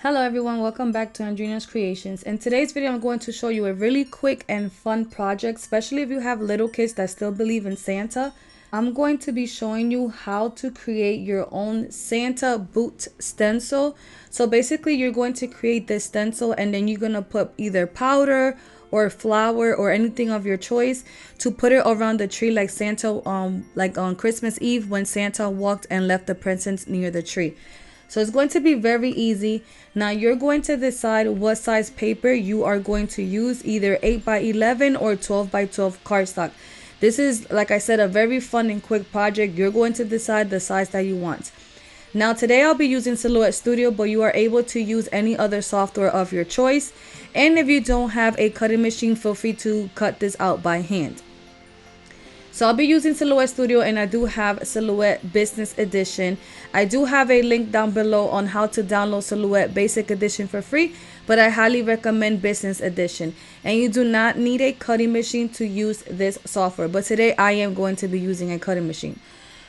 Hello everyone, welcome back to Andrina's Creations. In today's video, I'm going to show you a really quick and fun project, especially if you have little kids that still believe in Santa. I'm going to be showing you how to create your own Santa boot stencil. So basically, you're going to create this stencil and then you're going to put either powder or flour or anything of your choice to put it around the tree like Santa, like on Christmas Eve when Santa walked and left the presents near the tree. So it's going to be very easy. Now you're going to decide what size paper you are going to use, either 8 by 11 or 12 by 12 cardstock. This is, like I said, a very fun and quick project. You're going to decide the size that you want. Now today I'll be using Silhouette Studio, but you are able to use any other software of your choice. And if you don't have a cutting machine, feel free to cut this out by hand. So I'll be using Silhouette Studio, and I do have Silhouette Business Edition. I do have a link down below on how to download Silhouette Basic Edition for free, but I highly recommend Business Edition. And you do not need a cutting machine to use this software, but today I am going to be using a cutting machine.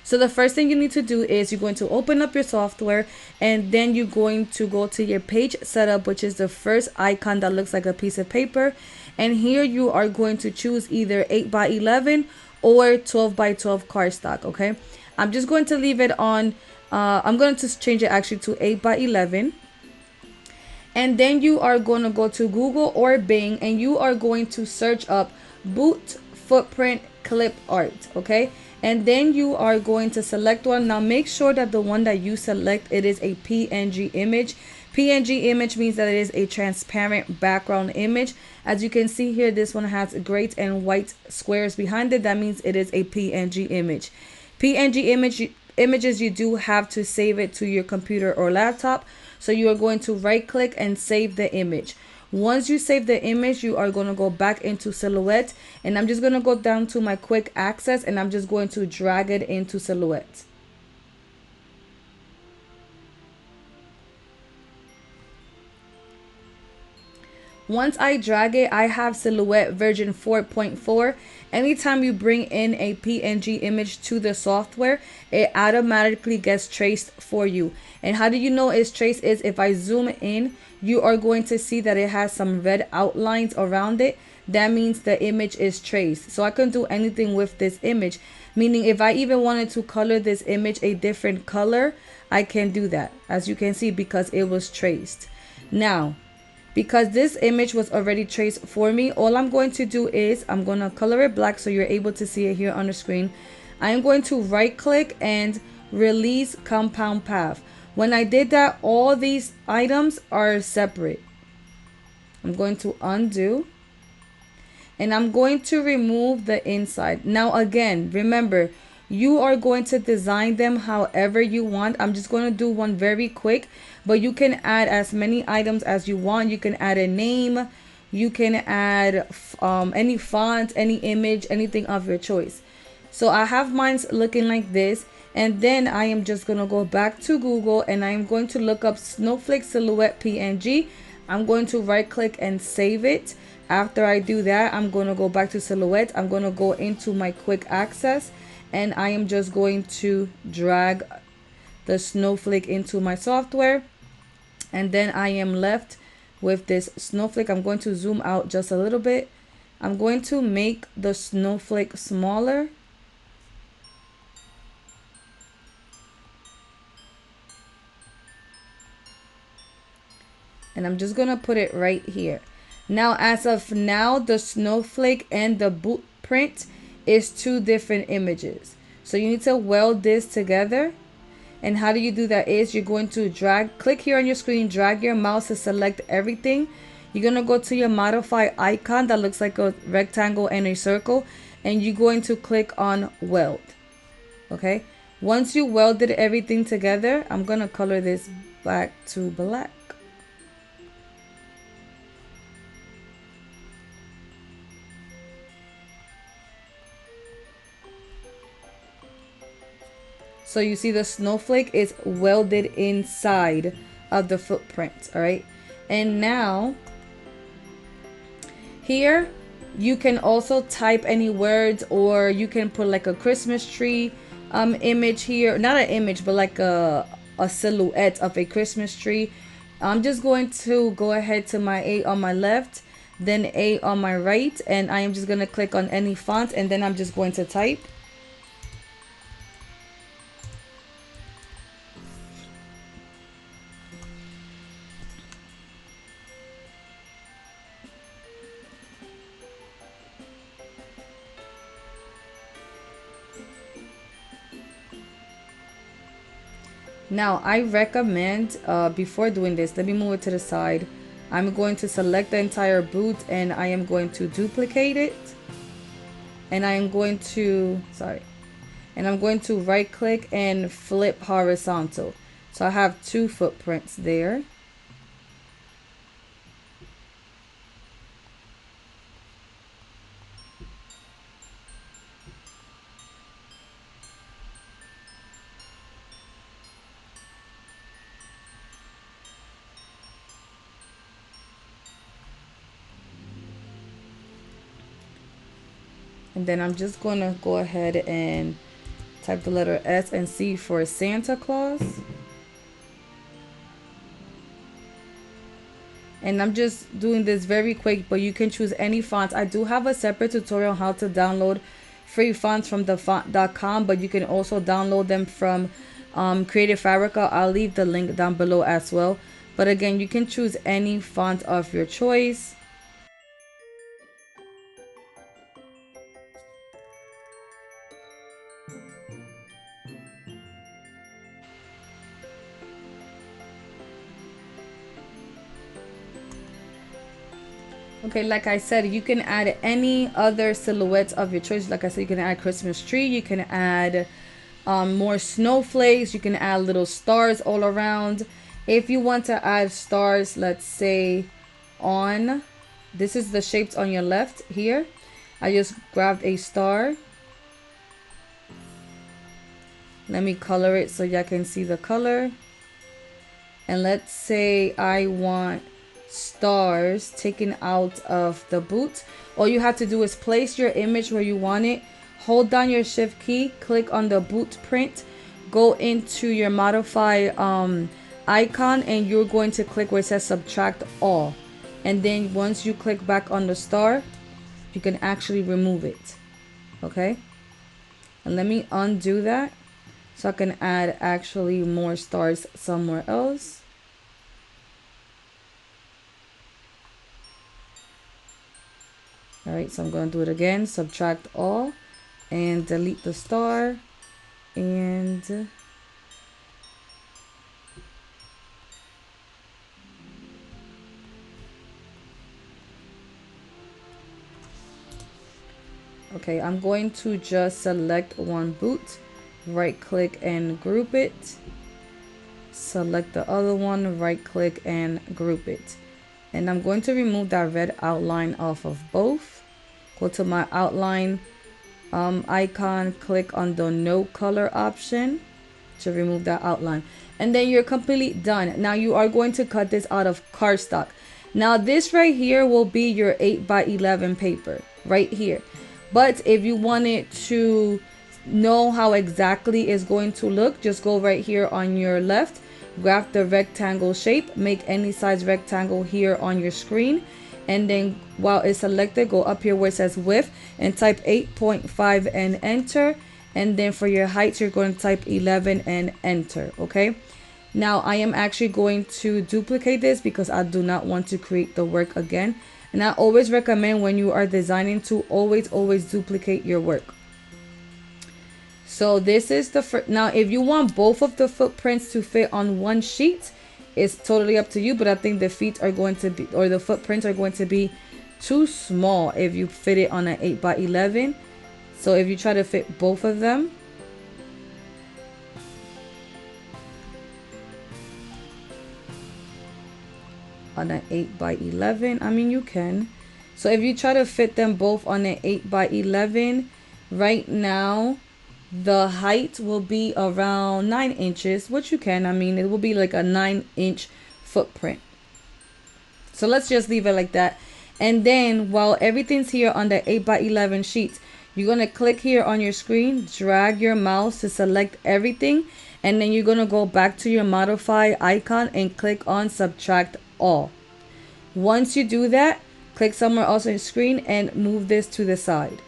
So the first thing you need to do is you're going to open up your software, and then you're going to go to your page setup, which is the first icon that looks like a piece of paper. And here you are going to choose either 8 by 11 or 12 by 12 cardstock. Okay, I'm just going to leave it on I'm going to change it actually to 8 by 11. And then you are going to go to Google or Bing, and you are going to search up boot footprint clip art. Okay, and then you are going to select one. Now make sure that the one that you select, it is a PNG image. PNG image means that it is a transparent background image. As you can see here, this one has gray and white squares behind it. That means it is a PNG image. Images, you do have to save it to your computer or laptop. So you are going to right click and save the image. Once you save the image, you are going to go back into Silhouette, and I'm just going to go down to my quick access, and I'm just going to drag it into Silhouette. Once I drag it, I have Silhouette version 4.4. Anytime you bring in a PNG image to the software, it automatically gets traced for you. And how do you know it's traced is if I zoom in, you are going to see that it has some red outlines around it. That means the image is traced. So I can do anything with this image, meaning if I even wanted to color this image a different color, I can do that, as you can see, because it was traced. Now, because this image was already traced for me, all I'm going to do is I'm going to color it black so you're able to see it here on the screen. I am going to right click and release compound path. When I did that, all these items are separate. I'm going to undo, and I'm going to remove the inside. Now again, remember, you are going to design them however you want. I'm just going to do one very quick, but you can add as many items as you want. You can add a name, you can add any font, any image, anything of your choice. So I have mine looking like this, and then I am just going to go back to Google, and I am going to look up Snowflake Silhouette PNG. I'm going to right click and save it. After I do that, I'm going to go back to Silhouette. I'm going to go into my quick access, and I am just going to drag the snowflake into my software, and then I am left with this snowflake. I'm going to zoom out just a little bit. I'm going to make the snowflake smaller, and I'm just gonna put it right here. Now, as of now, the snowflake and the boot print is two different images. So you need to weld this together. And how do you do that is you're going to click here on your screen, drag your mouse to select everything. You're going to go to your modify icon that looks like a rectangle and a circle, and you're going to click on weld. Okay. Once you welded everything together, I'm going to color this back to black. So you see the snowflake is welded inside of the footprint. All right. And now here you can also type any words, or you can put like a Christmas tree image here. Not an image, but like a silhouette of a Christmas tree. I'm just going to go ahead to my 8 on my left, then 8 on my right, and I am just going to click on any font, and then I'm just going to type. Now, I recommend before doing this, let me move it to the side. I'm going to select the entire boot and I am going to duplicate it. And I am going to, and I'm going to right click and flip horizontal. So I have 2 footprints there. And then I'm just going to go ahead and type the letter S and C for Santa Claus. And I'm just doing this very quick, but you can choose any fonts. I do have a separate tutorial on how to download free fonts from the font.com, but you can also download them from Creative Fabrica. I'll leave the link down below as well. But again, you can choose any font of your choice. Okay, like I said, you can add any other silhouettes of your choice. Like I said, you can add Christmas tree, you can add more snowflakes, you can add little stars all around. If you want to add stars, let's say on, this is the shapes on your left here. I just grabbed a star. Let me color it so y'all can see the color. And let's say I want stars taken out of the boot. All you have to do is place your image where you want it, hold down your shift key, click on the boot print, go into your modify icon, and you're going to click where it says subtract all. And then once you click back on the star, you can actually remove it. Okay, and let me undo that so I can add actually more stars somewhere else. All right, so I'm going to do it again, subtract all, and delete the star, and okay, I'm going to just select one boot, right click and group it, select the other one, right click and group it. And I'm going to remove that red outline off of both. Go to my outline icon, click on the no color option to remove that outline. And then you're completely done. Now you are going to cut this out of cardstock. Now this right here will be your 8x11 paper right here. But if you wanted to know how exactly it's going to look, just go right here on your left, grab the rectangle shape, make any size rectangle here on your screen, and then while it's selected, go up here where it says width and type 8.5 and enter. And then for your height, you're going to type 11 and enter. Okay, now I am actually going to duplicate this because I do not want to create the work again. And I always recommend when you are designing to always duplicate your work. So this is the first. Now if you want both of the footprints to fit on one sheet, it's totally up to you, but I think the feet are going to be, or the footprints are going to be too small if you fit it on an 8x11. So if you try to fit both of them, on an 8x11, I mean you can. So if you try to fit them both on an 8x11, right now the height will be around 9 inches, which you can, I mean it will be like a 9-inch footprint. So let's just leave it like that. And then while everything's here on the 8x11 sheet, you're going to click here on your screen, drag your mouse to select everything, And then you're going to go back to your modify icon and click on subtract all. Once you do that, click somewhere else on your screen and move this to the side.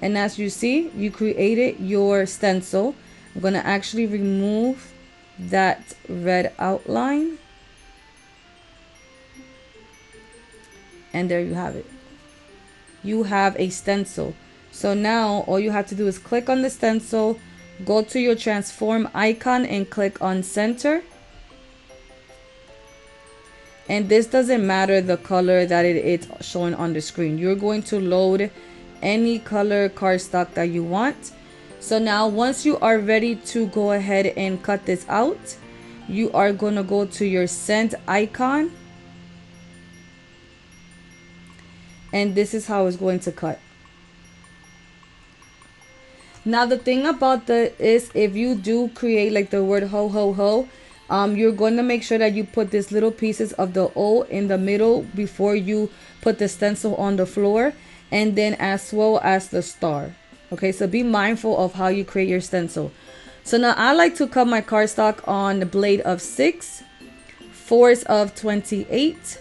And as you see, you created your stencil. I'm going to actually remove that red outline. And there you have it. You have a stencil. So now all you have to do is click on the stencil, go to your transform icon and click on center. And this doesn't matter the color that it is showing on the screen. You're going to load any color cardstock that you want. So now once you are ready to go ahead and cut this out, you are going to go to your send icon. And this is how it's going to cut. Now the thing about is if you do create like the word ho ho ho, you're going to make sure that you put these little pieces of the O in the middle before you put the stencil on the floor, and then as well as the star. Okay, so be mindful of how you create your stencil. So now I like to cut my cardstock on the blade of 6, 4s of 28,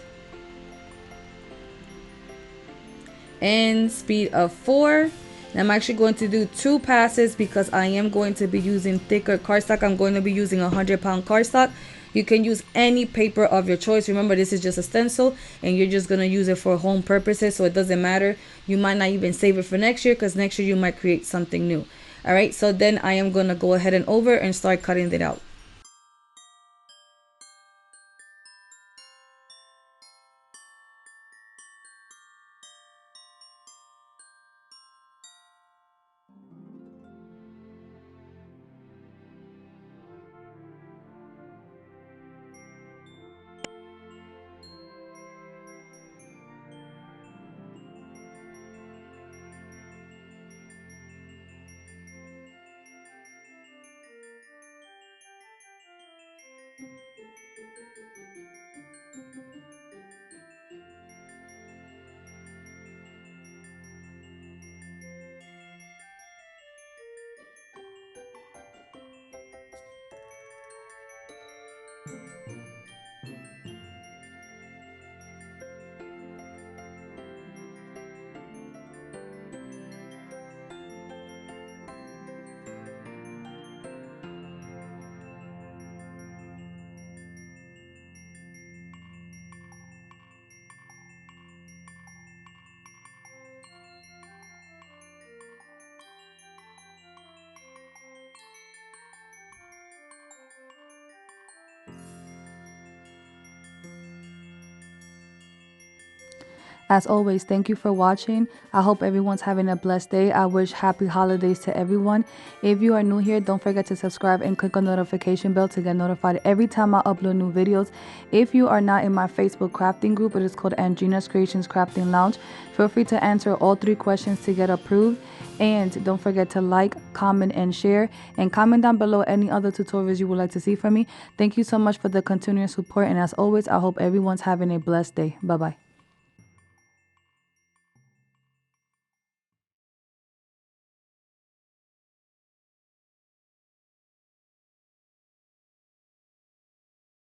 and speed of 4. And I'm actually going to do 2 passes because I am going to be using thicker cardstock. I'm going to be using 100-pound cardstock. You can use any paper of your choice. Remember, this is just a stencil and you're just going to use it for home purposes, so it doesn't matter. You might not even save it for next year because next year you might create something new. All right, so then I am going to go ahead and over and start cutting it out. As always, thank you for watching. I hope everyone's having a blessed day. I wish happy holidays to everyone. If you are new here, don't forget to subscribe and click on the notification bell to get notified every time I upload new videos. If you are not in my Facebook crafting group, it is called Andrina's Kreations Crafting Lounge. Feel free to answer all 3 questions to get approved. And don't forget to like, comment, and share. And comment down below any other tutorials you would like to see from me. Thank you so much for the continuous support. And as always, I hope everyone's having a blessed day. Bye-bye.